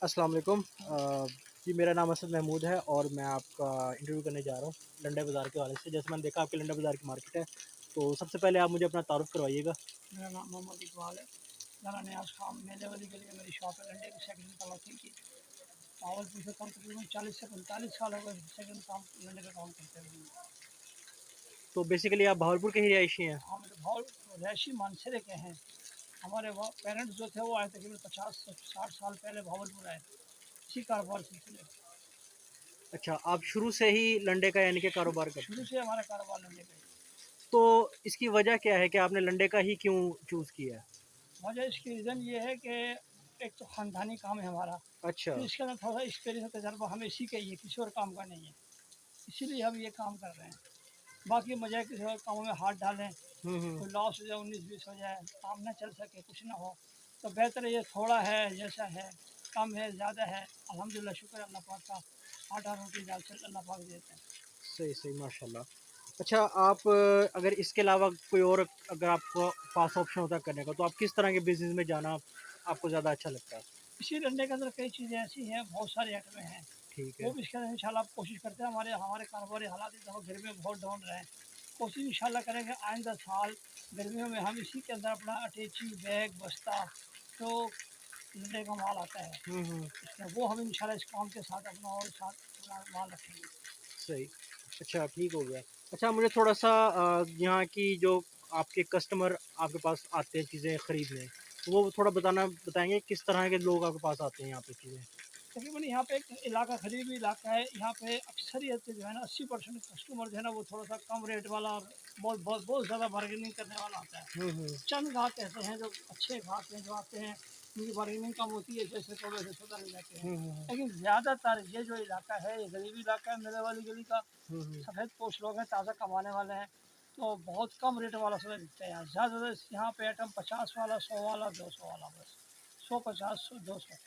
अस्सलाम वालेकुम। जी मेरा नाम असद महमूद है और मैं आपका इंटरव्यू करने जा रहा हूँ लंडे बाज़ार के हवाले से। जैसे मैंने देखा आपके लंडे बाज़ार की मार्केट है, तो सबसे पहले आप मुझे अपना तारुफ़ करवाइएगा। मेरा नाम मोहम्मद इकबाल है। मेरा न्याज खान मेले वाली गली में मेरी शॉप है लंडे की सेकंड तलाशी की। पावलपुर से कम तकरीबन 40 से 45 साल हो गए सेकंड काम लंडे का काम करते हुए। तो बेसिकली आप भावलपुर के ही रिहायशी हैं? हम तो भाव रैशी मानसरे के हैं। हमारे पेरेंट्स जो थे वो आए तकरीबन 50 से 60 साल पहले भावलपुर आए थे इसी कारोबार सिलसिले में। अच्छा, आप शुरू से ही लंडे का यानी कि कारोबार करते शुरू हैं। से हमारा कारोबार लंडे का ही। तो इसकी वजह क्या है कि आपने लंडे का ही क्यों चूज़ किया है? वजह इसकी रीज़न ये है कि एक तो ख़ानदानी काम है हमारा, अच्छा। फिर इसके अंदर थोड़ा सा एक्सपीरियंस तजर्बा हमें इसी का ही है, किसी और काम का नहीं है। इसीलिए हम ये काम कर रहे हैं। बाकी मजा है किसी और कामों में हाथ डालें, हुँ। कोई लॉस हो जाए, 19-20 हो जाए, काम ना चल सके, कुछ ना हो, तो बेहतर है ये थोड़ा है जैसा है, कम है ज़्यादा है, अल्हम्दुलिल्लाह शुक्र है अल्लाह पाक का। आटा रोटी दाल चावल अल्लाह पाक देते हैं। सही माशाल्लाह। अच्छा, आप अगर इसके अलावा कोई और अगर आपको पास ऑप्शन होता करने का, तो आप किस तरह के बिज़नेस में जाना आपको ज़्यादा अच्छा लगता है? इसी डंडे के अंदर कई चीज़ें ऐसी हैं, बहुत सारे आइटमें हैं, ठीक वो है। भी इसके अंदर इंशाल्लाह आप कोशिश करते हैं। हमारे हमारे कारोबारी हालात इस दफ़ा गर्मी में बहुत डाउन रहे हैं। कोशिश इंशाल्लाह करेंगे आइंदा साल गर्मियों में हम इसी के अंदर अपना अटैची बैग बस्ता तो डंडे का माल आता है हुँ। इसमें, वो हम इंशाल्लाह इस काम के साथ अपना और साथ अपना माल रखेंगे। सही। अच्छा, ठीक हो गया। अच्छा, मुझे थोड़ा-सा यहाँ की जो आपके कस्टमर आपके पास आते हैं चीज़ें खरीदने, वो थोड़ा बताएँगे किस तरह के लोग आपके पास आते हैं यहाँ पे चीज़ें? तकरीबन यहाँ पे एक इलाका गरीबी इलाका है, यहाँ पे अक्सरियत जो है ना 80% कस्टमर जो है ना वो थोड़ा सा कम रेट वाला और बहुत ज़्यादा बार्गेनिंग करने वाला आता है। हुँ। चंद ग्राहक ऐसे हैं जो अच्छे ग्राहक हैं जो आते हैं, उनकी बार्गेनिंग कम होती है, जैसे को वैसे सुधर जाते हैं। हुँ। लेकिन ज़्यादातर ये जो इलाका है ये गरीबी इलाका है, मेरे वाली गली का, हुँ। सफ़ेद पोश लोग हैं, ताज़ा कमाने वाले हैं, तो बहुत कम रेट वाला सौदा बिकता है यहाँ। ज़्यादा यहाँ पे आइटम 50 वाला, 100 वाला, 200 वाला, बस 150, 200।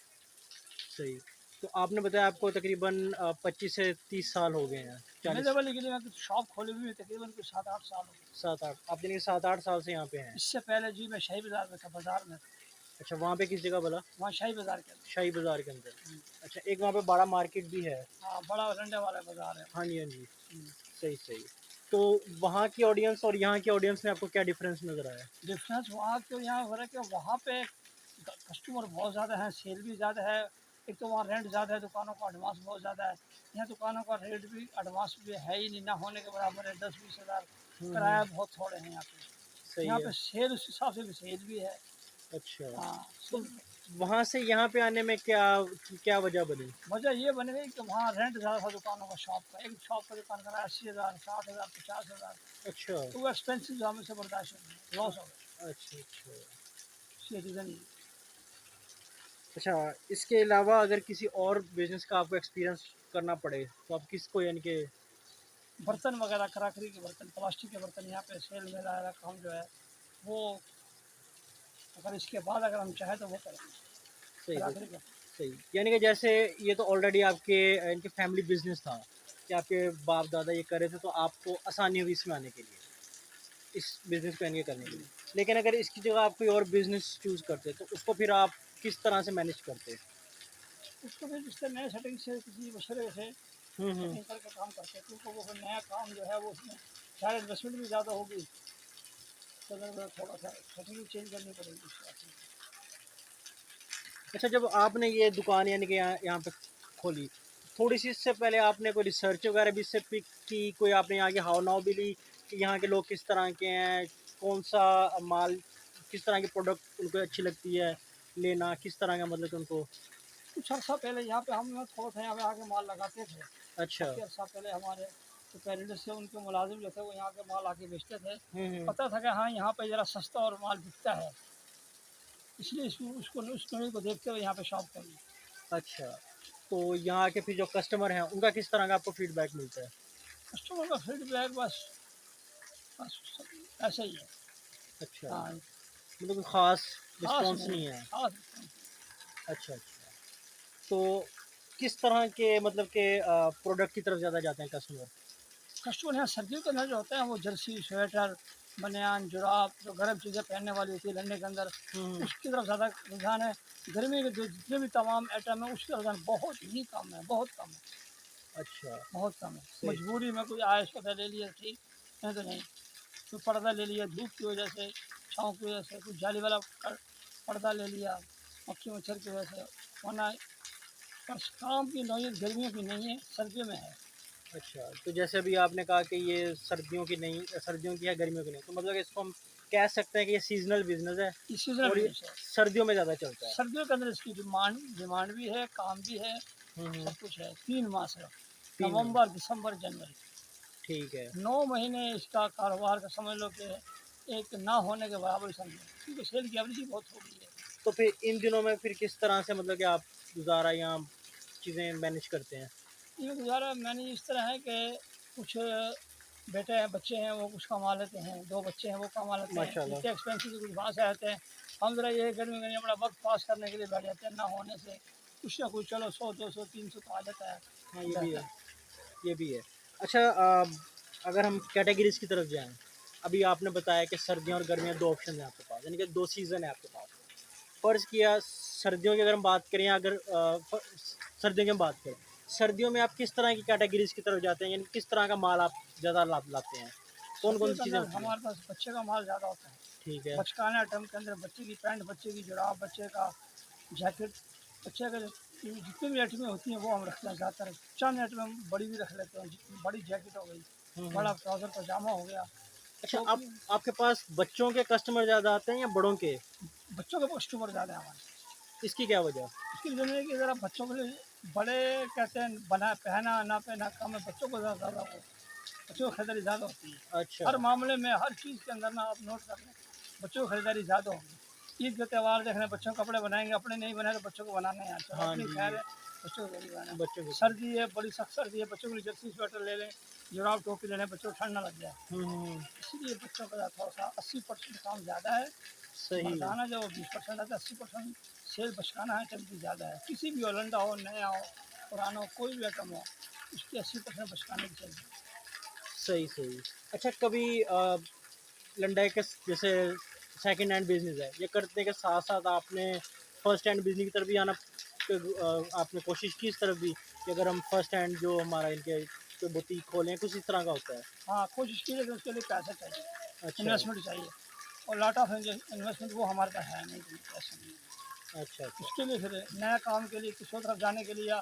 सही। तो आपने बताया आपको तकरीबन 25 से 30 साल हो गए हैं, मेरे 40 वाली गली में कुछ शॉप खोली हुई है तकरीबन कुछ 7-8 साल हो गए। 7-8 आप यानी कि 7-8 साल से यहाँ पे हैं। इससे पहले जी मैं शाही बाज़ार में था, बाज़ार में था, अच्छा, वहाँ पे किस जगह भला? वहाँ शाही बाज़ार के अंदर। शाही बाज़ार के अंदर। अच्छा, एक वहाँ पे बड़ा मार्केट भी है। हाँ, बड़ा रंडे वाला बाज़ार है हाँ वो। जी, हाँ जी। हुँ। सही। तो वहाँ की ऑडियंस और यहाँ की ऑडियंस में आपको क्या डिफ़रेंस नज़र आया? डिफरेंस वहाँ तो यहाँ हो रहा है कि वहाँ पे कस्टमर बहुत ज़्यादा है, सेल भी ज़्यादा है। एक तो वहाँ रेंट ज़्यादा है, दुकानों का एडवांस बहुत ज़्यादा है। यहाँ दुकानों का रेट भी एडवांस भी है ही नहीं, ना होने के बराबर है, 10-20 हज़ार। हुँ। किराया बहुत थोड़े हैं यहाँ पे। सही यहाँ है। पे सेल उस हिसाब से भी सेल भी है। अच्छा, हाँ, तो सेल वहाँ से यहाँ पे आने में क्या क्या वजह बनी? वजह ये बन गई कि वहाँ रेंट ज़्यादा था दुकानों का, शॉप का। एक शॉप का दुकान का 80,000, 60,000, 50,000, अच्छा। तो वो एक्सपेंसिव जो हमसे बर्दाश्त नहीं हुआ, अ, लॉस हो गया। अच्छा। ये रीज़न ये। अच्छा, इसके अलावा अगर किसी और बिज़नेस का आपको एक्सपीरियंस करना पड़े, तो आप किसको यानी कि बर्तन वगैरह कराकरी के बर्तन, प्लास्टिक के बर्तन यहाँ पे सेल में ला रखा हम जो है वो, अगर इसके बाद अगर हम चाहें तो वो करेंगे सही तो कराकरी का। सही। यानी कि जैसे ये तो ऑलरेडी आपके इनके फैमिली बिज़नेस था, कि आपके बाप-दादा ये कर रहे थे, तो आपको आसानी हुई इसमें आने के लिए, इस बिज़नेस को यानी कि करने के लिए। लेकिन अगर इसकी जगह आप कोई और बिज़नेस चूज़ करते, तो उसको फिर आप किस तरह से मैनेज करते? उसको फिर जिससे नए सेटिंग से किसी मशरे से हुँ। सेटिंग करके काम करते हैं, क्योंकि वो फिर नया काम जो है वो उसमें शायद इन्वेस्टमेंट भी ज़्यादा होगी, तो अगर थोड़ा सा सेटिंग भी चेंज करनी पड़ेगी उस हिसाब से। अच्छा, जब आपने ये दुकान यानी कि यहाँ यहाँ पे खोली, थोड़ी-सी इससे पहले आपने कोई रिसर्च वगैरह भी इससे पिक की, कोई आपने यहाँ की हाव-भाव भी ली कि यहाँ के लोग किस तरह के हैं, कौन-सा माल, किस तरह की प्रोडक्ट उनको अच्छी लगती है लेना, किस तरह का मतलब कि उनको कुछ अर्सा पहले यहाँ पे हम थोड़ा सा यहाँ पे आके माल लगाते थे। अच्छा। काफ़ी अर्सा पहले हमारे जो पेरेंट्स थे उनके मुलाजिम जो थे वो यहाँ के माल आके बेचते थे। हुँ। पता था कि हाँ यहाँ पे ज़रा सस्ता और माल बिकता है, इसलिए उसको उस कमी को देखते हुए यहाँ पे शॉप खोली। अच्छा, तो यहाँ के फिर जो कस्टमर हैं, उनका किस तरह का आपको फीडबैक मिलता है? कस्टमर का फीडबैक बस बस ऐसा ही है। अच्छा, हाँ, मतलब कोई ख़ास खास रिस्पॉन्स नहीं, नहीं है। खास नहीं। अच्छा। तो किस तरह के मतलब के प्रोडक्ट की तरफ ज़्यादा जाते हैं कस्टमर? कस्टमर यहाँ सर्दियों के अंदर जो होता है वो जर्सी स्वेटर, बनियान जुराब जो गर्म चीज़ें पहनने वाली होती है लड़ने के अंदर, उसकी तरफ ज़्यादा रुझान है। गर्मी के जो जितने भी तमाम आइटम है उसका रुझान बहुत ही कम है, बहुत कम है, अच्छा। बहुत कम है। सही। मजबूरी में कोई आए सोफा ले लिया ठीक, नहीं तो नहीं। कोई पर्दा ले लिया धूप की वजह से, छाँव की वजह से, कुछ जाली वाला पर्दा ले लिया मक्खी मच्छर की वजह से, वरना बस काम की नौयत गर्मियों की नहीं है, सर्दियों में है। अच्छा, तो जैसे अभी आपने कहा कि ये सर्दियों की नहीं, सर्दियों की है, गर्मियों की नहीं, तो मतलब इसको हम कह सकते हैं कि ये सीज़नल बिज़नेस है ये सीजनल और ये बिजनेस है। सर्दियों में ज़्यादा चलता है। सर्दियों के अंदर इसकी डिमांड डिमांड भी है, काम भी है, हुँ। सब कुछ है। 3 माह सिर्फ 3 महीने, नवंबर, दिसंबर, जनवरी, ठीक है। 9 महीने इसका कारोबार का समझ लो कि एक ना होने के बराबर ही समझो, क्योंकि सेल की एवरेज ही बहुत हो गई है। तो फिर इन दिनों में फिर किस तरह से मतलब कि आप गुज़ारा या चीज़ें मैनेज करते हैं? ये गुज़ारा मैंने इस तरह है कि कुछ बेटे हैं, बच्चे हैं, वो कुछ कमा लेते हैं, 2 बच्चे हैं, वो कमा लेते हैं, माशाल्लाह। इनके एक्सपेंसेस कुछ वहाँ से आते हैं। हम ज़रा ये गर्मी में अपना वक़्त पास करने के लिए बैठ जाते हैं, ना होने से कुछ ना कुछ चलो 100, 200, 300 तो आ जाता है, हाँ, तो ये भी बेहतर है, है। ये भी है। अच्छा, अगर हम कैटेगरीज़ की तरफ जाएँ, अभी आपने बताया कि सर्दियाँ और गर्मियाँ 2 ऑप्शन हैं आपके पास, यानी कि 2 सीज़न है आपके पास। फ़र्ज़ किया सर्दियों की अगर हम बात करें, अगर सर्दियों की हम बात करें, सर्दियों में आप किस तरह की कैटेगरीज़ की तरफ जाते हैं, यानी किस तरह का माल आप ज़्यादा लाते हैं? कौन-कौन सर्दियों सी के चीज़ें अंदर होती हैं? हमारे पास बच्चे का माल ज़्यादा होता है। ठीक है। बचकाना आइटम के अंदर बच्चे की पैंट, बच्चे की जुराब, बच्चे का जैकेट, बच्चे का जितनी भी आइटमें होती हैं वो हम रखते हैं ज़्यादातर। चंद आइटम हम बड़ी भी रख लेते हैं, जितनी बड़ी जैकेट हो गई, हुँ। बड़ा ट्राउज़र पजामा हो गया, अच्छा, आप टोपी। आपके पास बच्चों के कस्टमर ज़्यादा आते हैं या बड़ों के? बच्चों के कस्टमर ज़्यादा है हमारे। इसकी क्या वजह? इसकी वजह ये है कि ज़रा बच्चों के लिए बड़े कहते हैं बना पहना ना पहना कम है, बच्चों को ज़्यादा वो बच्चों की खरीदारी ज़्यादा होती है। अच्छा। हर मामले में, हर चीज़ के अंदर ना आप नोट कर लें, बच्चों की खरीदारी ज़्यादा होगी। ईद का त्यौहार देख रहे हैं, बच्चों के कपड़े बनाएँगे, अपने नहीं बनाए तो बच्चों को बनाने हैं। चलो हाँ अपनी जी, खैर ये है, बच्चों को ज़रूर बनाना है। बच्चों के लिए। सर्दी है, बड़ी सख्त सर्दी है, बच्चों के लिए जर्सी स्वेटर ले लें, जुराब टोपी ले लें, बच्चों को ठंड ना लग जाए। हुँ। इसीलिए बच्चों का थोड़ा-सा 80% काम ज़्यादा है। सही। मर्दाना जो 20% आता है, 80% सेल बचकाना आइटम की ज़्यादा है। किसी भी हो, लंडा हो, नया हो, पुराना हो, कोई भी आइटम हो, उसकी 80% बचकाने की चाहिए। सही। अच्छा, कभी लंडाई के जैसे सेकंड हैंड बिज़नेस है, ये करने के साथ-साथ आपने फर्स्ट हैंड बिज़नेस की तरफ भी आना आपने कोशिश की इस तरफ भी कि अगर हम फर्स्ट हैंड जो हमारा इनके कोई बुटीक खोलें, कुछ इस तरह का होता है? हाँ, कोशिश की लेकिन उसके लिए पैसा चाहिए, अच्छा, इन्वेस्टमेंट चाहिए और लॉट ऑफ इन्वेस्टमेंट वो हमारे पास है नहीं, तो पैसा नहीं है। अच्छा। उसके लिए फिर नया काम के लिए किसी और तरफ जाने के लिए या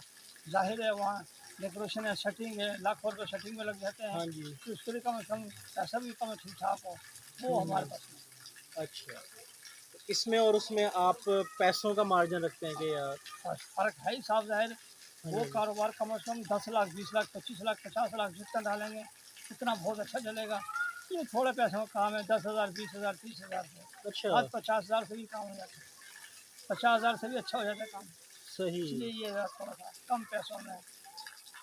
ज़ाहिर है वहाँ डेकोरेशन है, सेटिंग है, लाखों रुपए सेटिंग में लग जाते हैं, हाँ जी। तो उसके लिए कम से कम पैसा भी कम ठीक-ठाक हो, वो हमारे हुँ। पास नहीं है। अच्छा, तो इसमें और उसमें आप पैसों का मार्जिन रखते हैं कि यार? और फ़र्क है ही साफ ज़ाहिर। हाँ वो जी। कारोबार कम से कम 10 लाख, 20 लाख, 25 लाख, 50 लाख जितना डालेंगे, उतना बहुत अच्छा चलेगा। ये थोड़े पैसों का काम है, 10,000, 20,000, 30,000 से। अच्छा। आज 50,000 से भी काम हो जाता है। 50,000 से भी अच्छा हो जाता है काम। सही। इसलिए ये थोड़ा-सा कम पैसों में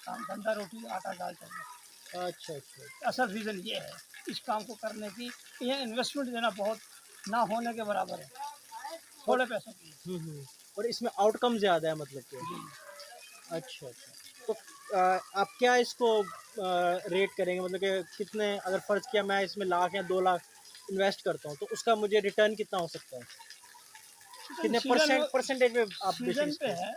काम, धंधा रोटी आटा दाल चल जाए। अच्छा। असल रीज़न ये है इस काम को करने की कि ये इन्वेस्टमेंट देना बहुत ना होने के बराबर है, और थोड़े पैसों के लिए। हुँ। और इसमें आउटकम ज़्यादा है मतलब कि? जी। अच्छा। तो आप क्या इसको रेट करेंगे, मतलब कि कितने, अगर फ़र्ज़ किया मैं इसमें लाख या 2 लाख इन्वेस्ट करता हूँ, तो उसका मुझे रिटर्न कितना हो सकता है? लेकिन कितने परसेंटेज में आप बेसिक सीज़न पे इसको? है,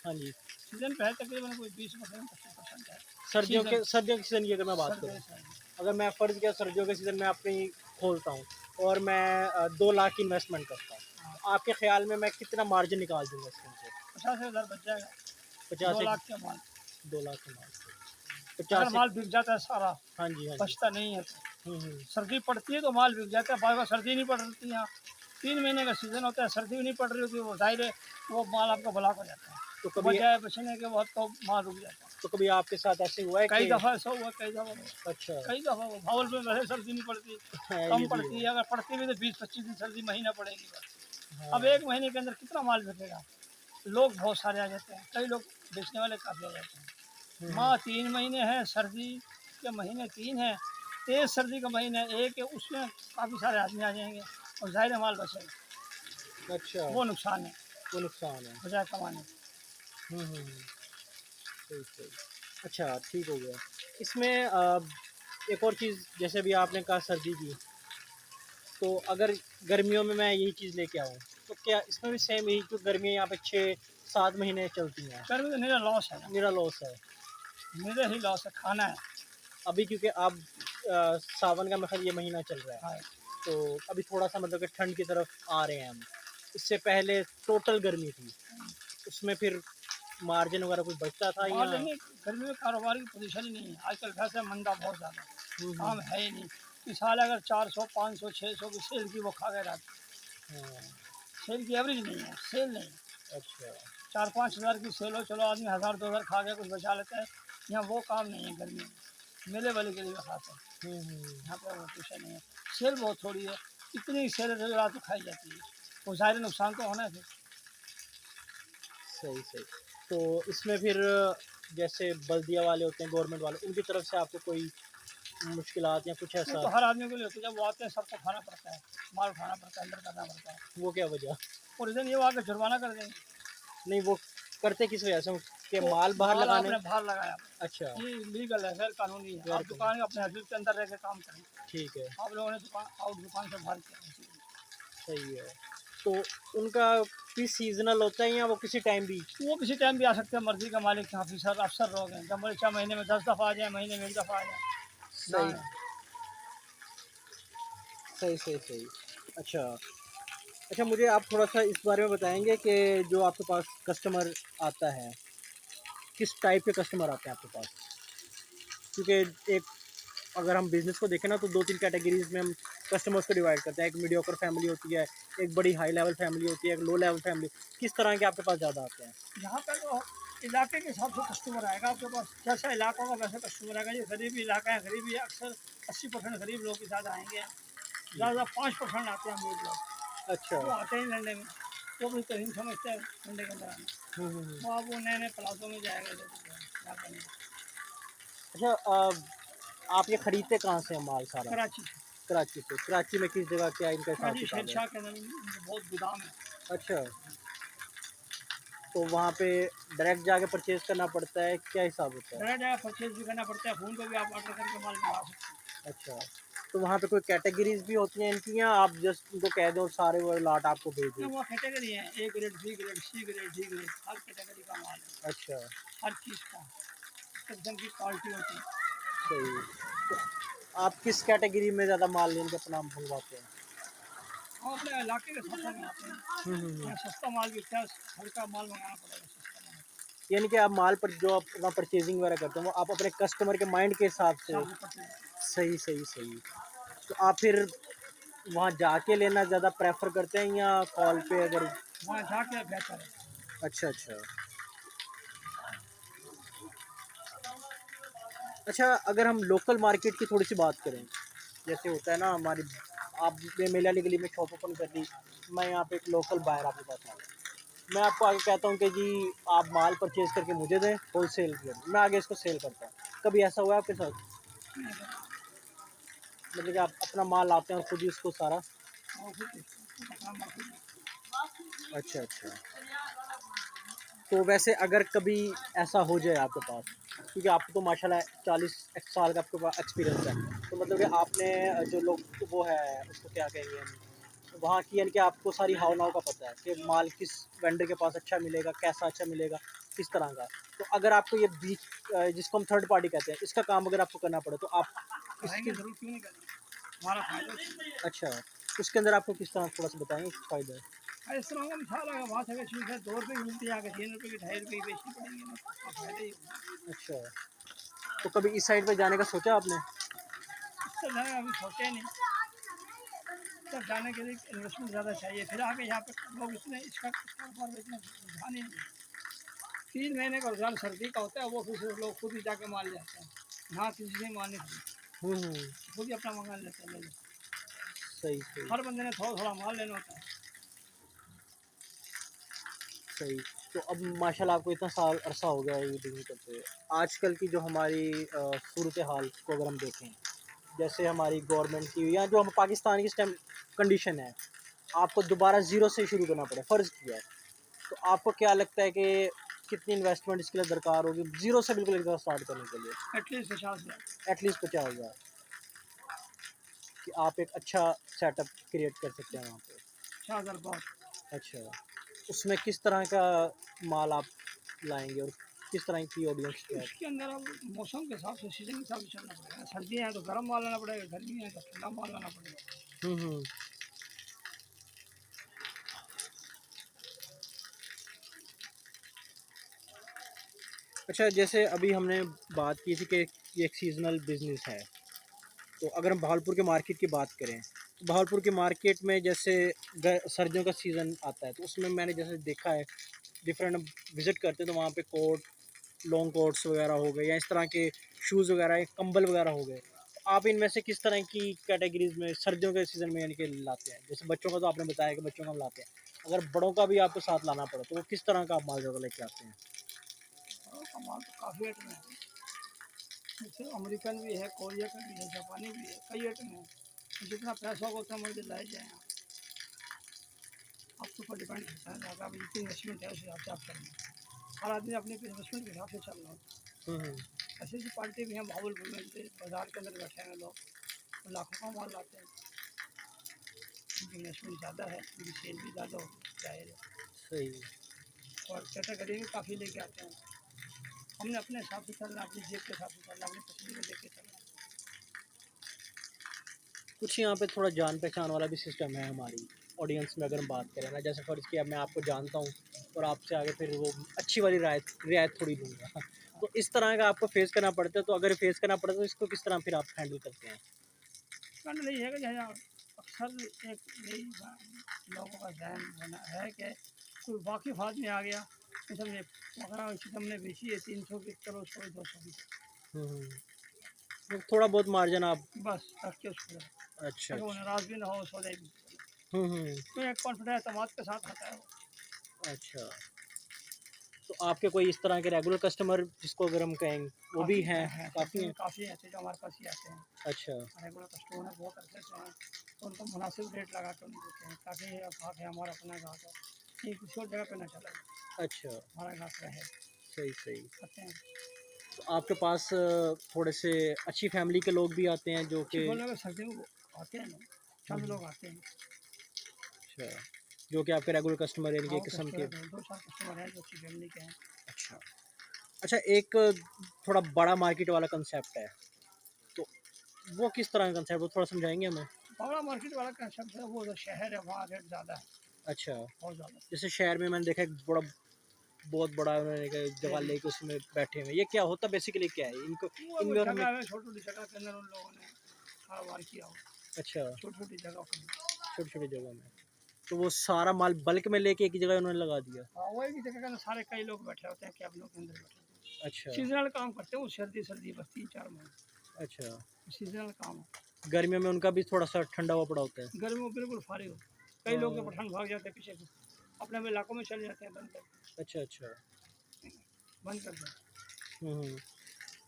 हाँ जी। सीज़न पे है तकरीबन कोई 20% 25% है। सर्दियों सीज़न के सीज़न की अगर मैं बात करूँ, सर्दियों से अगर मैं फ़र्ज़ किया सर्दियों के सीज़न में अपनी खोलता हूँ और मैं 2 लाख की इन्वेस्टमेंट करता हूँ, हाँ, तो आपके ख़्याल में मैं कितना मार्जिन निकाल दूँगा इसके अंदर? 50,000 बच जाएगा, 2 50 एक लाख के माल। 2 लाख के माल से अगर 50 एक। माल बिक जाता है सारा, हाँ जी। बचता नहीं है तो। हुँ। सर्दी पड़ती है तो माल बिक जाता है, बाद में सर्दी नहीं पड़ रही यहाँ। 3 महीने का सीज़न होता है, सर्दी भी नहीं पड़ रही होती, वो ज़ाहिर है वो माल आपका ब्लॉक हो जाता है। तो कभी बजाय बचने के बाद तो माल रुक जाता है। तो कभी आपके साथ ऐसे हुआ है कई कि? दफ़ा ऐसा हुआ, कई दफ़ा हुआ, अच्छा। कई दफ़ा हुआ। भावलपुर में वैसे सर्दी नहीं पड़ती, हाँ, कम ये भी पड़ती है। है, अगर पड़ती भी तो 20-25 दिन सर्दी महीना पड़ेगी बस। अब हाँ। 1 महीने के अंदर कितना माल बिकेगा? लोग बहुत सारे आ जाते हैं, कई लोग बेचने वाले काफ़ी आ जाते हैं। हुँ। माह 3 महीने हैं, सर्दी के महीने 3 हैं, तेज़ सर्दी का महीना 1 है, उसमें काफ़ी सारे आदमी आ जाएँगे और ज़ाहिर है माल बचेगा। अच्छा, वो नुकसान है, वो नुकसान है। बजाय कमाने के। हुँ। सही। अच्छा, ठीक हो गया। इसमें एक और चीज़, जैसे अभी आपने कहा सर्दी की, तो अगर गर्मियों में मैं यही चीज़ लेके आऊँ तो क्या इसमें भी सेम यही, तो गर्मियाँ यहाँ पे 6-7 महीने चलती हैं? गर्मी में मेरा लॉस है, मेरा लॉस है मेरा ही लॉस है, खाना है। अभी, क्योंकि अब सावन का मतलब ये महीना चल रहा है, हाँ, तो अभी थोड़ा सा मतलब कि ठंड की तरफ आ रहे हैं हम। इससे पहले टोटल गर्मी थी, उसमें फिर मार्जिन वगैरह कुछ बचता था या? मार्जिन नहीं, गर्मी में कारोबार की पोजीशन ही नहीं है आजकल, वैसे मंदा बहुत ज़्यादा, काम है ही नहीं। इस साल अगर 400 500 600 की सेल की वो खा गए रहते, हाँ, सेल की एवरेज नहीं है, सेल नहीं। अच्छा। 4-5 हज़ार की सेल हो, चलो आदमी 1000-2000 खा गया, कुछ बचा लेता है। यहाँ वो काम नहीं है गर्मी में, मेले वाले के लिए खाते हैं, यहाँ पर वो पोजीशन नहीं है। सेल बहुत थोड़ी है, इतनी सेल है जो रात को खाई जाती है, वो ज़ाहिर नुकसान तो होना है फिर। सही सही। तो इसमें फिर जैसे बल्दिया वाले होते हैं, गवर्नमेंट वाले, उनकी तरफ से आपको कोई मुश्किलात या कुछ वो ऐसा? तो हर आदमी को लिए होती है, जब वो आते हैं सबको खाना पड़ता है, माल उठाना पड़ता है, अंदर करना पड़ता है। वो क्या वजह? और रीज़न ये वो आके जुर्माना कर देंगे, नहीं, वो करते किस वजह से कि तो माल बाहर माल लगाने? आपने बाहर लगाया, अच्छा, ये लीगल है, गैर कानूनी है। गैर आप दुकान अपने हदूद के अंदर रह के काम करें, ठीक है, आप लोगों ने दुकान आउट दुकान से बाहर किया। सही है। तो उनका भी सीज़नल होता है या वो किसी टाइम भी? वो किसी टाइम भी आ सकते हैं, मर्जी का मालिक के ऑफिसर अफसर लोग हैं, जब बोले 6 महीने में 10 दफ़ा आ जाए, महीने में 1 दफ़ा आ जाए सही ना। सही सही सही। अच्छा अच्छा, मुझे आप थोड़ा सा इस बारे में बताएंगे कि जो आपके पास कस्टमर आता है, किस टाइप के कस्टमर आते हैं आपके पास? क्योंकि एक, अगर हम बिज़नेस को देखें ना, तो 2-3 कैटेगरीज़ में हम कस्टमर्स को डिवाइड करते हैं। एक मीडियोकर फैमिली होती है, एक बड़ी हाई लेवल फैमिली होती है, एक लो लेवल फैमिली। किस तरह के आपके पास ज़्यादा आते हैं? यहाँ पर तो इलाके के हिसाब से कस्टमर आएगा आपके पास, जैसा इलाका होगा वैसे कस्टमर आएगा। ये गरीबी इलाका है, गरीबी अक्सर 80% गरीब लोग के साथ आएंगे, ज़्यादा 5% आते हैं अमीर लोग, अच्छा। वो आते हैं लड़ने में, वो भी कहीं समझते हैं ठंडे के अंदर आना, हुँ। वो अब वो नए नए प्लाटों में जाएगा इधर उधर, क्या करेंगे। अच्छा, आप ये खरीदते कहाँ से हैं माल सारा? कराची से, कराची से। कराची में किस जगह क्या इनका कराची हिसाब-किताब है? शेरशाह के अंदर इनके बहुत गोदाम है। अच्छा, तो वहाँ पे डायरेक्ट जाके परचेज़ करना पड़ता है, क्या हिसाब होता है? जगह जगह परचेज भी करना पड़ता है, फ़ोन पे भी आप ऑर्डर करके माल मंगा सकते हैं। अच्छा, तो वहाँ पे कोई कैटेगरीज़ भी होती हैं इनकी, या आप जस्ट उनको कह दो सारे वो लॉट आपको भेज ना दें? वो कैटेगरी है, A grade, B grade, C grade, D grade, हर कैटेगरी का माल है, अच्छा, हर चीज़ का किस्म की क्वालिटी होती है। सही। तो आप किस कैटेगरी में ज़्यादा माल लेने का अपना मंगवाते हैं? हम अपने इलाके के हिसाब से मंगाते हैं, हुँ। यहाँ सस्ता माल बिकता है, हल्का माल मंगाना पड़ेगा, सस्ता माल यानी कि आप माल पर जो आप अपना परचेज़िंग वगैरह करते हैं, वो आप अपने कस्टमर के माइंड के हिसाब से? हिसाब से करते हैं। सही, सही, सही। तो आप फिर वहाँ जाके लेना ज़्यादा प्रेफ़र करते हैं या कॉल पे अगर? वहाँ जाके बेहतर है। अच्छा, अच्छा। अच्छा, अगर हम लोकल मार्केट की थोड़ी-सी बात करें, जैसे होता है ना हमारी, आपने मेले वाली गली में शॉप ओपन कर दी, मैं यहाँ पे एक लोकल बायर आपके पास आ गया। मैं आपको आगे कहता हूँ कि जी आप माल परचेज़ करके मुझे दें होलसेल रेट, मैं आगे इसको सेल करता हूँ। कभी ऐसा हुआ है आपके साथ? मतलब कि आप अपना माल लाते हैं और खुद ही उसको सारा? और फिर अपना माल खुद अच्छा, अच्छा। तो वैसे अगर कभी ऐसा हो जाए आपके पास, क्योंकि आपको तो माशाल्लाह 40 साल का आपके पास एक्सपीरियंस है, तो मतलब कि आपने जो लोग वो है उसको क्या कहेंगे हम, वहाँ की यानी कि आपको सारी हाव-भाव का पता है कि माल किस वेंडर के पास अच्छा मिलेगा, कैसा अच्छा मिलेगा, किस तरह का। तो अगर आपको ये बीच जिसको हम थर्ड पार्टी कहते हैं, इसका काम अगर आपको करना पड़े तो आप करेंगे, इसकी? ज़रूर क्यों नहीं करेंगे, हमारा फ़ायदा है। अच्छा, उसके अंदर आपको किस तरह थोड़ा-सा बताएँगे फ़ायदा है? इस तरह का मिसाल है, वहाँ से अगर चीज़ है 2 रुपये की मिलती है, आगे 3 रुपये की, 2.5 रुपये की बेचनी पड़ेगी ना, तो उसका फ़ायदा ही होगा। अच्छा, तो कभी इस साइड पे जाने का सोचा आपने? इससे ज़्यादा अभी सोचे नहीं, तब जाने के लिए इन्वेस्टमेंट ज़्यादा चाहिए, फिर आगे यहाँ पे लोग इतने इसका कारोबार में इतना रुझान ही नहीं है। 3 महीने का रुझान सर्दी का होता है, वो फिर से लोग खुद ही जाके माल ले आते हैं, यहाँ किसी से माल नहीं खरीदते, हुँ। खुद ही अपना मंगा लेते हैं, ले लो। सही, सही, हर बंदे ने थोड़ा-थोड़ा माल लेना होता है। सही। तो अब माशाल्लाह आपको इतना साल अरसा हो गया है ये बिज़नेस करते हुए। आजकल की जो हमारी सूरत-ए-हाल को अगर हम देखें, जैसे हमारी गवर्नमेंट की या जो हम पाकिस्तान की इस टाइम कंडीशन है, आपको दोबारा ज़ीरो से शुरू करना पड़े, फ़र्ज़ किया है। तो आपको क्या लगता है कि कितनी इन्वेस्टमेंट इसके लिए दरकार होगी, ज़ीरो से बिल्कुल एक बार स्टार्ट करने के लिए? एटलीस्ट 50,000। एटलीस्ट 50,000। कि आप एक अच्छा सेटअप क्रिएट कर सकते हैं वहाँ पे। शाहजरबाग। अच्छा, उसमें किस तरह का माल आप लाएँगे और किस तरह की ऑडियंस पे आप? उसके अंदर अब मौसम के हिसाब से, सीजन के हिसाब से चलना पड़ेगा। सर्दियाँ हैं तो गर्म माल लाना पड़ेगा, गर्मी है तो ठंडा माल लाना पड़ेगा। हुँ, हुँ। अच्छा, जैसे अभी हमने बात की थी कि ये एक सीज़नल बिज़नेस है। तो अगर हम बहावलपुर के मार्केट की बात करें, तो बहावलपुर के मार्केट में जैसे सर्दियों का सीज़न आता है, तो उसमें मैंने जैसे देखा है डिफरेंट विज़िट करते हैं तो वहाँ पे कोट, लॉन्ग कोट्स वगैरह हो गए या इस तरह के शूज़ वगैरह, कंबल वगैरह हो गए। तो आप इनमें से किस तरह की कैटेगरीज़ में सर्दियों के सीज़न में यानी कि लाते हैं? जैसे बच्चों का तो आपने बताया कि बच्चों का हम लाते हैं। अगर बड़ों का भी आपको साथ लाना पड़े, तो वो किस तरह का आप माल ज़्यादा लेके आते हैं? और का माल तो काफ़ी आइटम है, जैसे अमेरिकन भी है, कोरिया का भी है, जापानी भी है, कई आइटम है। तो जितना पैसा होगा उतना मुझे लाए जाए आप। आपके ऊपर डिपेंड करता है, अगर आप जितनी इन्वेस्टमेंट है उस हिसाब से आप करेंगे। हर आदमी अपने इन्वेस्टमेंट के हिसाब से चल रहा होता हुँ, हुँ। है। ऐसी ऐसी पार्टी भी हैं भावलपुर में, जैसे बाज़ार के अंदर बैठे हैं लोग, तो लाखों का माल लाते हैं। उनकी इन्वेस्टमेंट ज़्यादा है, उनकी सेल भी ज़्यादा होती है, जाहिर है। सही। और कैटेगरी भी काफ़ी लेके आते हैं। हमने अपने हिसाब से चलना, अपनी जेब के हिसाब से चलना, अपनी पसंद को देख के चलना। कुछ यहाँ पे थोड़ा जान पहचान वाला भी सिस्टम है हमारी ऑडियंस में अगर हम बात करें ना, जैसे फ़र्ज़ किया मैं आपको जानता हूँ और आपसे आगे फिर वो अच्छी वाली रियायत थोड़ी दूंगा। तो इस तरह का आपको फेस करना पड़ता है, तो अगर फेस करना पड़ता है तो इसको किस तरह फिर आप हैंडल करते हैं? कारण यही है कि जो है अक्सर एक यही लोगों का जहन बना है कि कोई वाकिफ़ आदमी आ गया तो समझे पकड़ा हुई चीज़ हमने बेची है 300 की, चलो उसको 200 की, तो थोड़ा बहुत मार्जिन आप। बस रख के उसको दे। अच्छा ताकि वो अच्छा। नाराज़ भी ना हो, सौदे भी। हम्म। तो एक कॉन्फिडेंस अतमाद के साथ आता है वो। अच्छा, तो आपके कोई इस तरह के रेगुलर कस्टमर जिसको अगर हम कहें वो भी काफ़ी हैं? हैं, काफ़ी सर्दियों हैं। में काफ़ी ऐसे जो हमारे पास ही आते हैं। अच्छा। रेगुलर कस्टमर हैं, बहुत अच्छे से हैं, तो उनको मुनासिब रेट लगा के उन्हें देते हैं ताकि ये ग्राहक है हमारा, अपना ग्राहक है, ये किसी और जगह पे ना चला जाए, अच्छा। हमारा ग्राहक रहे। सही सही। करते हैं। तो आपके पास थोड़े से अच्छी फैमिली के लोग भी आते हैं जो अच्छी कि। बोलने में सर्दियों में आते हैं लोग, चंद लोग आते हैं। अच्छा, जो कि आपके रेगुलर कस्टमर यानी कि हाँ, एक किस्म के। कस्टमर 2-4 कस्टमर हैं जो अच्छी फैमिली के हैं। अच्छा। अच्छा, एक थोड़ा बड़ा मार्केट वाला कंसेप्ट है, तो वो किस तरह का कंसेप्ट, वो थोड़ा समझाएंगे हमें? बड़ा मार्केट वाला कंसेप्ट है, वो जो शहर है वहाँ रेट ज़्यादा है, अच्छा, बहुत ज़्यादा। जैसे शहर में मैंने देखा एक बहुत बड़ा उन्होंने एक जगह डेली लेके उसमें बैठे हुए हैं। ये क्या होता बेसिकली क्या है इनको, वो इनमें और हमें? जगह है, छोटी छोटी जगह के अंदर उन लोगों ने कारोबार किया हो, अच्छा, छोटी छोटी जगह पर। छोटी छोटी जगह में, तो वो सारा माल बल्क में लेके एक ही जगह उन्होंने लगा दिया? हाँ, वही की जगह के अंदर सारे कई लोग बैठे होते हैं, कैबिनों के अंदर बैठे होते अच्छा। हैं। सीजनल काम करते हैं वो, सर्दी सर्दी बस 3-4 महीने अच्छा, सीजनल काम है। गर्मियों में उनका भी थोड़ा सा ठंडा हुआ पड़ा होता है? गर्मी में बिल्कुल फारिग हो, कई लोग तो हाँ। पठान भाग जाते हैं पीछे को, अपने अपने इलाकों में चले जाते हैं, बंद कर अच्छा अच्छा। बंद कर दें। हम्म।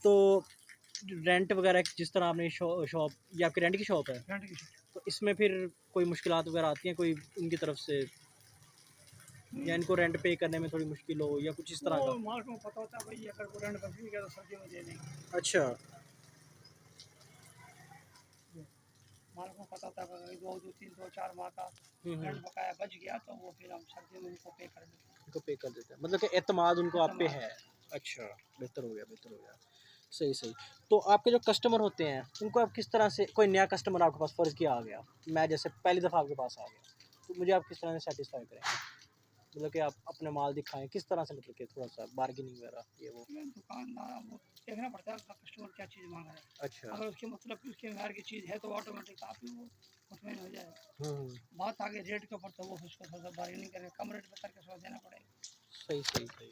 तो रेंट वगैरह जिस तरह आपने शॉप, ये आपकी रेंट की शॉप है, रेंट की। तो इसमें फिर कोई मुश्किलात वगैरह आती हैं कोई उनकी तरफ से, या इनको रेंट पे करने में थोड़ी मुश्किल हो या कुछ इस वो तरह का? मालिक को पता होता है भाई अगर वो रेंट बच भी गया तो सर्दी में दे देंगे। अच्छा। मालिक को पता होता है अगर 2-3-2-4 माह का हम्म। रेंट बकाया बच गया तो वो फिर हम सर्दी में उनको पे कर देते हैं। उनको पे कर देते हैं, मतलब कि एतमाद उनको आप पे एतमाद। है। अच्छा, बेहतर हो गया बेहतर हो गया। सही सही। तो आपके जो कस्टमर होते हैं उनको आप किस तरह से, कोई नया कस्टमर आपके पास फ़र्ज़ किया आ गया, मैं जैसे पहली दफ़ा आपके पास आ गया, तो मुझे आप किस तरह से सेटिस्फाई करेंगे? मतलब कि आप अपने माल दिखाएँ किस तरह से, मतलब कि थोड़ा-सा बार्गेनिंग वगैरह ये वो? इसमें दुकानदार वो देखना पड़ता है उसका कस्टमर क्या चीज़ मांग रहा है। अच्छा। अगर उसके मतलब कि उसके व्यवहार की चीज़ है तो ऑटोमेटिक आप ही वो मुतमईन हो जाएगा। हुँ। बात आगे रेट के ऊपर तो वो फिर उसको थोड़ा-सा बार्गेनिंग करके कम रेट पे करके थोड़ा देना पड़ेगा। सही सही सही।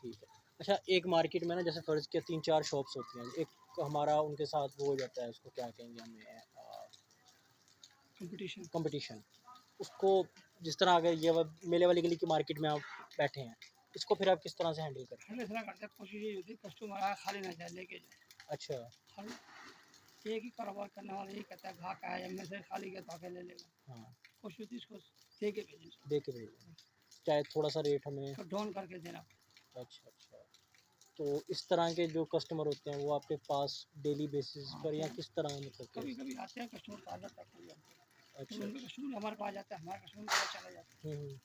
ठीक है। अच्छा, एक मार्केट में ना जैसे फ़र्ज़ किया 3-4 शॉप्स होती हैं। एक हमारा उनके साथ वो हो जाता है, उसको क्या कहेंगे हमें, कॉम्पिटिशन। कॉम्पिटिशन। उसको जिस तरह अगर ये मेले वाली गली की मार्केट में आप बैठे हैं, इसको फिर आप किस तरह से हैंडल करते हम इतना करते हैं, कोशिश यही होती है कस्टमर आए खाली ना जाए, लेके जाए। हैं? अच्छा। हम एक ही कारोबार करने वाला यही कहता है ग्राहक आया में से खाली गया तो आके ले लेगा। हाँ, कोशिश होती है इसको दे के भेजें इसको, दे के भेजें, चाहे थोड़ा-सा रेट हमें। तो डाउन करके देना। अच्छा, अच्छा। तो इस तरह के जो कस्टमर होते हैं वो आपके पास डेली बेसिस पर या किस तरह मतलब कभी कि कभी आते हैं कस्टमर तो आदत है कभी आते हैं, अच्छा तो उनके अच्छा कस्टमर हमारे पास जाते हैं, हमारे कस्टमर के पास चले जाते हम्म।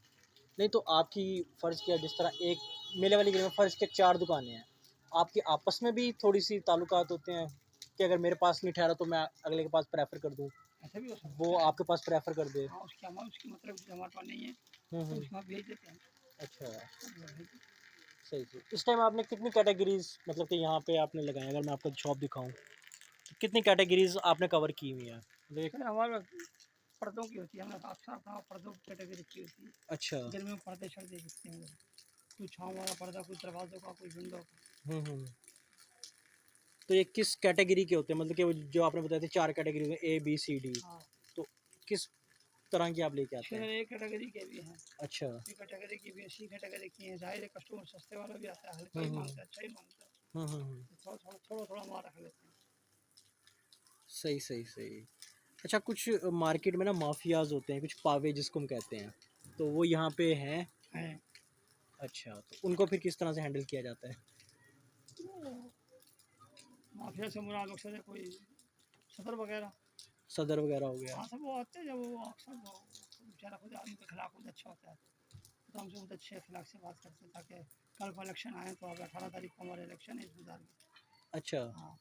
नहीं तो आपकी फ़र्ज़ किया जिस तरह एक मेले वाली गली में फ़र्ज़ किया 4 दुकानें हैं, आपकी आपस में भी थोड़ी-सी ताल्लुकात होते हैं कि अगर मेरे पास नहीं ठहरा तो मैं अगले के पास प्रेफ़र कर दूँ, हैं, ऐसा भी हो वो सकता है। आपके पास प्रेफ़र कर दे? हाँ, उसकी मतलब कि हमारे पास नहीं है, तो हुँ। उसके वहाँ भेज देते हैं, अच्छा, तो वो भेज देते हैं। सही, सही। इस टाइम आपने कितनी कैटेगरीज़ मतलब कि यहाँ पे आपने लगाई हैं? अगर मैं आपको शॉप दिखाऊँ, तो कितनी कैटेगरीज़ आपने कवर की हुई हैं? मतलब एक सर हमारे पास पर्दों की होती है, हमने अक्सर अपना पर्दों की कैटेगरी रखी होती है। अच्छा। गर्मी में पर्दे शर्दे बिकते हैं उधर। कोई छाँव वाला पर्दा, कोई दरवाज़ों का, कोई विंडो का। हुँ। तो ये किस कैटेगरी के होते हैं? मतलब कि वो जो आपने बताए थे 4 कैटेगरी में ए, बी, सी, डी, हाँ, तो किस तरह की आप लेके आते फिर हैं? ए कैटेगरी के भी हैं, अच्छा। बी कैटेगरी की भी है, सी कैटेगरी की हैं। ज़ाहिर है कस्टमर सस्ते वाला भी आता है, हल्का हुँ, ही हुँ। माँगता है, अच्छा ही माँगता है। हुँ। तो थोड़ा-थोड़ा माल रख लेते हैं। सही। अच्छा कुछ मार्केट में ना माफियाज़ होते हैं, कुछ पावे जिसको हम कहते हैं, तो वो यहाँ पे हैं? हैं, अच्छा, तो उनको फिर किस तरह से हैंडल किया जाता है? तो माफिया से मुराद अक्सर है कोई सदर वगैरह। सदर वगैरह हो गया। हाँ, सब वो आते हैं जब वो अक्सर वो बेचारा खुद आदमी का अखलाक बहुत अच्छा होता है, तो हमसे बहुत अच्छे अखलाक से बात करते हैं ताकि कल को इलेक्शन आए तो अब 18 तारीख को हमारे इलेक्शन है इस बाजार में। अच्छा, हाँ,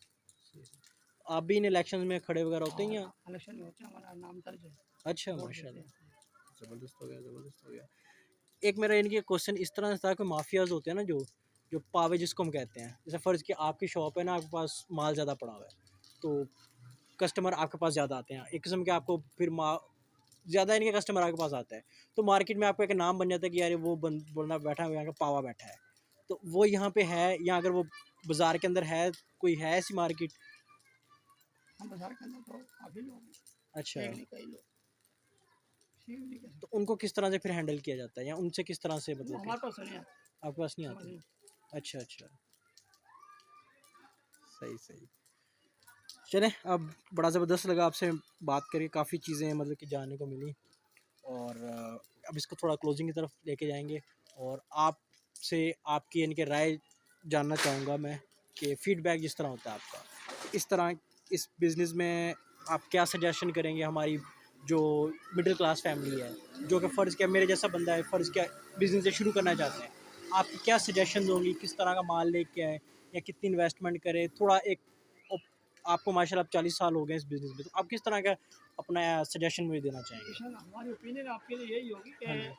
आप भी इन इलेक्शंस में खड़े वगैरह होते हैं हाँ, या? इलेक्शन में होते हैं, हमारा नाम दर्ज है, अच्छा, वोट देते हैं। माशाल्लाह। ज़बरदस्त हो गया। एक मेरा यानी कि क्वेश्चन इस तरह से था कि माफियाज़ होते हैं ना जो पावे जिसको हम कहते हैं, जैसे फ़र्ज़ किया आपकी शॉप है ना, आपके पास माल ज़्यादा पड़ा हुआ है, तो कस्टमर आपके पास ज़्यादा आते हैं, एक किस्म के आपको फिर ज़्यादा इनके कस्टमर आपके पास आता है, तो मार्केट में आपको एक नाम बन जाता है कि यार वो बंदा बैठा है यहाँ का पावा बैठा है, तो वो यहाँ पे है या अगर वो बाज़ार के अंदर है, कोई है ऐसी मार्केट? हम बाजार के अंदर तो काफ़ी लोग अच्छा, हैं, एक नहीं कई लोग, किसी भी नहीं कह तो सकते। उनको किस तरह से फिर हैंडल किया जाता है या उनसे किस तरह से वो मतलब कि हमारे पास नहीं आते, आपके पास नहीं हमारे आते? नहीं। अच्छा, सही। चलें, अब बड़ा ज़बरदस्त लगा आपसे बात करके, काफ़ी चीज़ें मतलब कि जानने को मिली और अब इसको थोड़ा क्लोजिंग की तरफ लेके जाएँगे और आपसे आपकी यानी कि राय जानना चाहूँगा मैं कि फ़ीडबैक जिस तरह होता है आपका, इस तरह इस बिज़नेस में आप क्या सजेशन करेंगे हमारी जो मिडिल क्लास फ़ैमिली है, जो कि फ़र्ज़ किया मेरे जैसा बंदा है, फ़र्ज़ किया बिज़नेस शुरू करना चाहते हैं, आपकी क्या सजेशंस होंगी, किस तरह का माल लेके आएँ या कितनी इन्वेस्टमेंट करें? थोड़ा एक आपको माशाल्लाह अब 40 साल हो गए इस बिज़नेस में, तो आप किस तरह का अपना सजेशन मुझे देना चाहेंगे? सजेशन हमारी ओपिनियन आपके लिए यही होगी कि हाँ जी।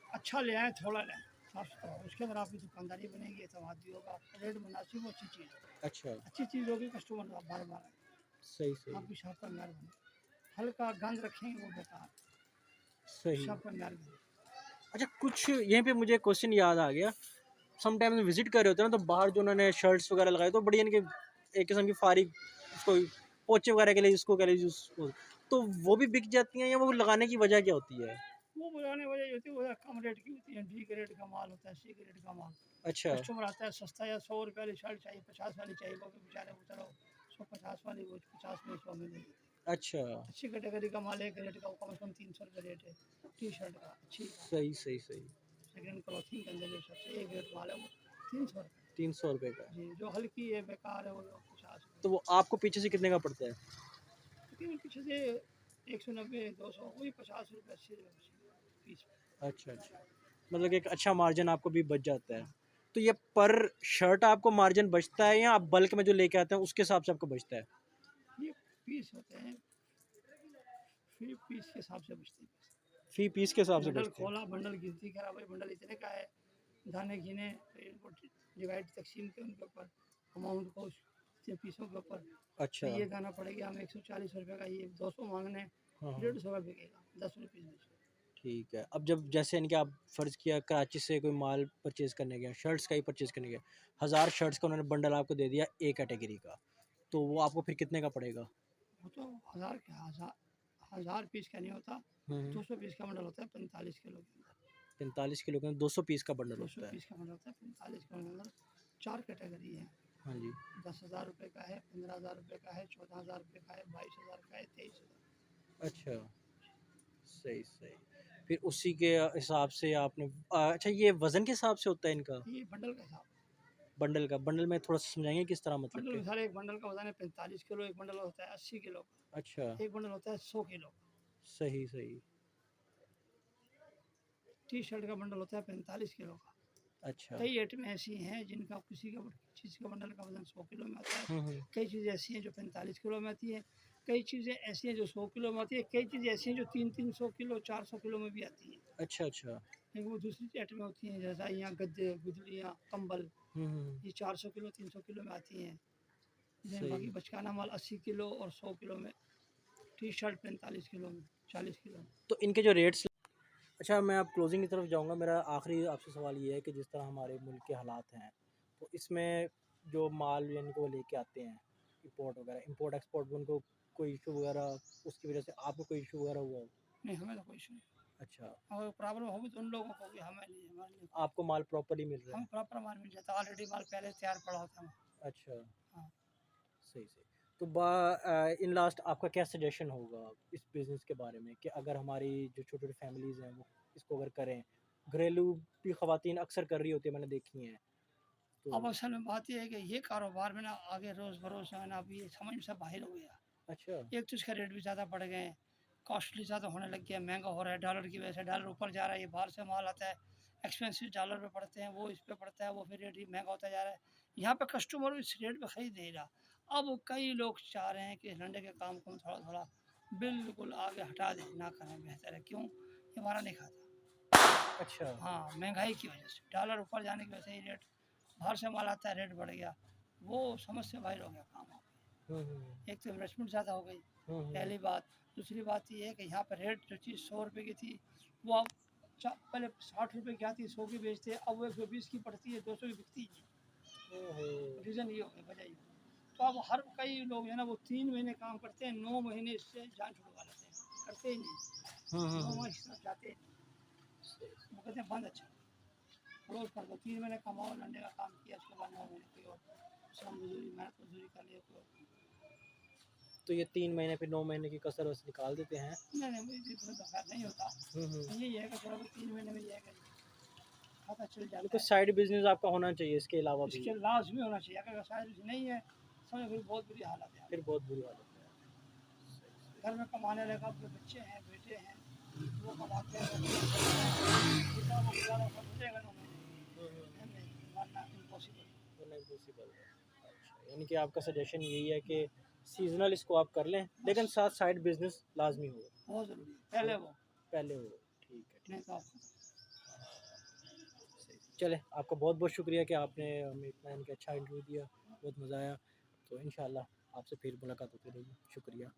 अच्छा ले आएँ, थोड़ा लें, साफ सुथरा, उसके अंदर आपकी दुकानदारी बनेगी, एतमाद भी होगा, रेट मुनासिब हो, अच्छी चीज़ हो। अच्छा, अच्छी चीज़ होगी, कस्टमर बार बार आए, सही। आपकी शॉप का मैार बने। हल्का गंद रखेंगे वो बेकार, सही। शॉप का मैार बने। अच्छा कुछ यहीं पे मुझे क्वेश्चन याद आ गया, समटाइम्स विज़िट कर रहे होते हैं ना, तो बाहर जो उन्होंने शर्ट्स वगैरह लगाए तो बड़ी यानी कि एक किस्म की फारिग उसको पोंछे वगैरह के लिए जिसको कह लीजिए तो वो भी बिक जाती हैं या वो लगाने की वजह क्या होती है? वो बुलाने वजह ये होती है, वो कम रेट की होती है, डी ग्रेड का माल होता है, सी ग्रेड का माल। अच्छा, कस्टमर आता है सस्ता या 100 रुपये वाली शर्ट चाहिए, 50 वाली चाहिए, वो भी बेचारे वो चलो 150 वाली वो 50 में 100 में दे देते हैं। अच्छा, अच्छी कैटेगरी का माल एक रेट का, वो कम से कम 300 रुपये रेट है टी शर्ट का, अच्छी का। सही। सेकेंड क्लॉथिंग के अंदर जो सबसे एक रेट माल है वो 300 रुपये। 300 रुपए का, जी, जो हल्की है बेकार है वो 50 रुपये। तो वो आपको पीछे से कितने का पड़ता है? तकरीबन पीछे से 190 200 वही 50 रुपये 80 रुपये पीस। अच्छा। मतलब कि एक अच्छा मार्जिन आपको भी बच जाता है। हाँ, तो ये पर शर्ट आपको मार्जिन बचता है या आप बल्क में जो लेके आते हैं उसके हिसाब से आपको बचता है? ये पीस होते हैं, फिर पीस के हिसाब से बचते हैं पैसे। फी पीस के हिसाब से बंडल बचते हैं? खोला, बंडल गिनती करा, भाई बंडल इतने का है, दाने गिने, फिर इनको डिवाइड तकसीम के उनके ऊपर अमाउंट को इतने पीसों के ऊपर, अच्छा, तो ये गाना पड़ेगा हमें 140 रुपये का, ये 200 मांगने, हाँ। 150 का बिकेगा, 10 रुपये पीस। ठीक है। अब जब जैसे यानी कि आप फ़र्ज़ किया कराची से कोई माल परचेज़ करने गए, शर्ट्स का ही परचेज़ करने गए, 1000 शर्ट्स का उन्होंने बंडल आपको दे दिया ए कैटेगरी का, तो वो आपको फिर कितने का पड़ेगा? वो तो हज़ार क्या, हज़ार पीस का नहीं होता, हुँ। 200 पीस का बंडल होता है 45 किलो के अंदर। 45 किलो के अंदर 200 पीस का बंडल 200 होता है। पीस का बंडल होता है 45 किलो के अंदर। चार कैटेगरी है, हाँ जी। 10,000 रुपये का है, 15,000 रुपये का है, 14,000 रुपये का है, 22,000 का है, 23,000। अच्छा, सही। फिर उसी के हिसाब से आपने अच्छा ये वज़न के हिसाब से होता है इनका? ये बंडल का हिसाब है। बंडल में थोड़ा सा समझाएंगे किस तरह मतलब बंडल कि? में सारे एक बंडल का वजन है 45 किलो, एक बंडल होता है 80 किलो, अच्छा, एक बंडल होता है 100 किलो। सही सही। टी शर्ट का बंडल होता है 45 किलो का। अच्छा। कई आइटम ऐसी हैं जिनका किसी का चीज़ का बंडल का वजन 100 किलो में आता है, हम्म। कई चीज़ें ऐसी हैं जो 45 किलो में आती हैं, कई चीज़ें ऐसी हैं जो 100 किलो में आती है, कई चीज़ें ऐसी हैं जो 300 किलो 400 किलो में भी आती हैं। अच्छा अच्छा। लेकिन वो दूसरी आइटमें होती हैं जैसा यहाँ गद्दे गुदड़ियाँ कंबल, हम्म। ये 400 किलो 300 किलो में आती हैं। लेकिन बाकी सही। बचकाना माल 80 किलो और 100 किलो में, टी शर्ट 45 किलो में, 40 किलो में। तो इनके जो रेट्स, अच्छा मैं अब क्लोजिंग की तरफ जाऊंगा। मेरा आखिरी आपसे सवाल ये है कि जिस तरह हमारे मुल्क के हालात हैं, तो इसमें जो माल यानी कि वो लेके आते हैं, इंपोर्ट एक्सपोर्ट में उनको कोई इशू वगैरह, उसकी वजह से आपको कोई इशू वगैरह हुआ हो? नहीं, हमें तो कोई इशू नहीं। अच्छा, अगर प्रॉब्लम होगी तो उन लोगों को होगी, हमें नहीं, हमारे लिए कोई। आपको माल प्रॉपरली मिल रहा हमें है? प्रॉपर माल मिल जाता है, ऑलरेडी माल पहले से तैयार पड़ा होता है वहाँ। अच्छा, हाँ। सही सही। तो इन लास्ट आपका क्या सजेशन होगा इस बिज़नेस के बारे में, कि अगर हमारी जो छोटी छोटी फैमिलीज़ हैं वो इसको अगर करें? घरेलू भी ख़वातीन अक्सर कर रही होती है, मैंने देखी हैं। तो अब असल में बात यह है कि ये कारोबार में ना आगे रोज़ बरोज़ है ना, अभी ये समझ से बाहर हो गया। अच्छा। एक तो इसका रेट भी ज़्यादा बढ़ गए हैं, कॉस्टली ज़्यादा होने लग गया, महंगा हो रहा है डॉलर की वजह से। डॉलर ऊपर जा रहा है, ये बाहर से माल आता है, एक्सपेंसिव डॉलर पे पड़ते हैं, वो इस पे पड़ता है, वो फिर रेट ही महंगा होता जा रहा है। यहाँ पे कस्टमर इस रेट पे खरीद नहीं रहा। अब कई लोग चाह रहे हैं कि इस डंडे के काम को हम थोड़ा थोड़ा बिल्कुल आगे हटा दें, ना करें, बेहतर है। क्यों? ये हमारा नहीं खाता। अच्छा। हाँ, महंगाई की वजह से, डॉलर ऊपर जाने की वजह से ये रेट, बाहर से माल आता है रेट बढ़ गया, वो समझ से बाहर हो गया काम। एक तो इन्वेस्टमेंट ज़्यादा हो गई, हम्म। पहली बात। दूसरी बात ये है कि यहाँ पर रेट जो चीज़ 100 रुपये की थी, वो अब पहले 60 रुपये की आती, 100 की बेचते, अब वो 120 की पड़ती है, 200 की बिकती ही नहीं। रीज़न ये हो गया, वजह ये हो गई। तो अब हर कई लोग हैं ना, वो 3 महीने काम करते हैं, 9 महीने इससे जान छुड़वा लेते हैं, करते ही नहीं, 9 माह इस तरफ जाते ही नहीं। वो कहते हैं बंद, अच्छा रोज़ कर दो, 3 महीने कमाओ, लंडे का काम किया, उसके बाद 9 महीने कोई और श्रम मजदूरी मेहनत मजदूरी कर लिया कोई और। तो ये 3 महीने फिर 9 महीने की कसर बस निकाल देते हैं। नहीं नहीं, मुझे इतना दफा नहीं होता। यही है कि थोड़ा बहुत 3 महीने में ये है कि खाता चल जाता तो है। साइड बिजनेस आपका होना चाहिए इसके अलावा भी। इसके लाजमी होना चाहिए, अगर शायद नहीं है समझ, फिर बहुत बुरी हालत है। फिर बहुत बुरी हालत घर में कमाने लगा, अपने बच्चे हैं बेटे हैं, वो कमाते हैं, बेटा वो गुजारा कर मिलेगा ना है। नहीं, वरना इम्पॉसिबल। वरना इम्पॉसिबल है। अच्छा, यानी कि आपका सजेशन यही है कि सीजनल इसको आप कर लें, लेकिन बस साथ साइड बिजनेस लाजमी हो। बहुत ज़रूरी है, पहले वो, पहले हो। ठीक है, नहीं ठीक तो आप। है, सही। चले, आपका बहुत बहुत शुक्रिया कि आपने हमें इतना इनका अच्छा इंटरव्यू दिया, बहुत मज़ा आया। तो इंशाल्लाह आपसे फिर मुलाकात होती रहेगी। शुक्रिया।